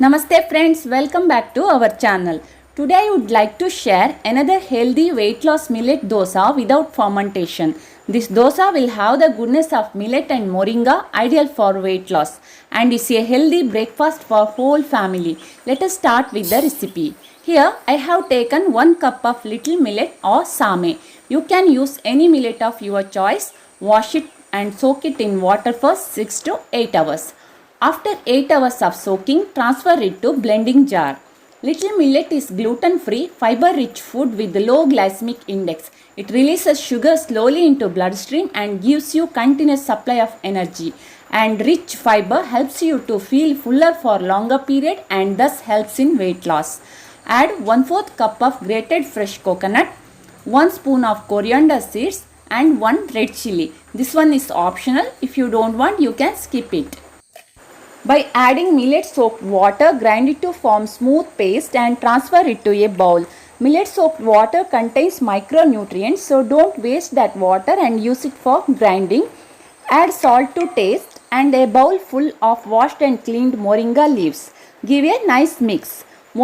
Namaste friends, welcome back to our channel. Today I would like to share another healthy weight loss millet dosa without fermentation. This dosa will have the goodness of millet and moringa, ideal for weight loss, and is a healthy breakfast for whole family. Let us start with the recipe. Here I have taken 1 cup of little millet or same. You can use any millet of your choice. Wash it and soak it in water for 6 to 8 hours. After 8 hours of soaking, transfer it to blending jar. Little millet is gluten-free, fiber-rich food with low glycemic index. It releases sugar slowly into bloodstream and gives you continuous supply of energy. And rich fiber helps you to feel fuller for longer period and thus helps in weight loss. Add 1/4 cup of grated fresh coconut, 1 spoon of coriander seeds and 1 red chilli. This one is optional. If you don't want, you can skip it. By adding millet soaked water, grind it to form smooth paste and transfer it to a bowl. Millet soaked water contains micronutrients, so don't waste that water and use it for grinding. Add salt to taste and a bowl full of washed and cleaned moringa leaves. Give a nice mix.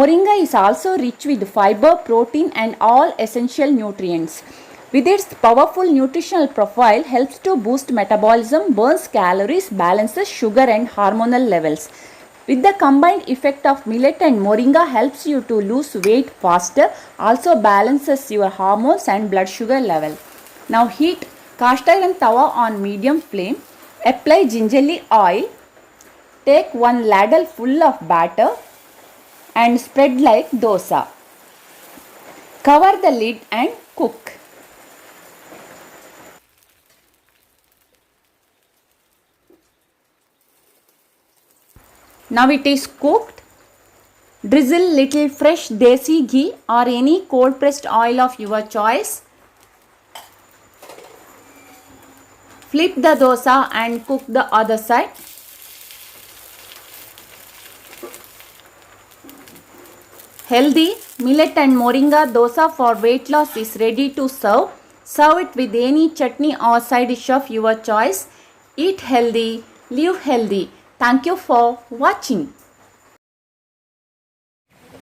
Moringa is also rich with fiber, protein and all essential nutrients. With its powerful nutritional profile, helps to boost metabolism, burns calories, balances sugar and hormonal levels. With the combined effect of millet and moringa helps you to lose weight faster, also balances your hormones and blood sugar level. Now heat cast iron tawa on medium flame. Apply gingerly oil. Take 1 ladle full of batter and spread like dosa. Cover the lid and cook. Now it is cooked. Drizzle little fresh desi ghee or any cold pressed oil of your choice. Flip the dosa and cook the other side. Healthy millet and moringa dosa for weight loss is ready to serve. Serve it with any chutney or side dish of your choice. Eat healthy, live healthy. Thank you for watching.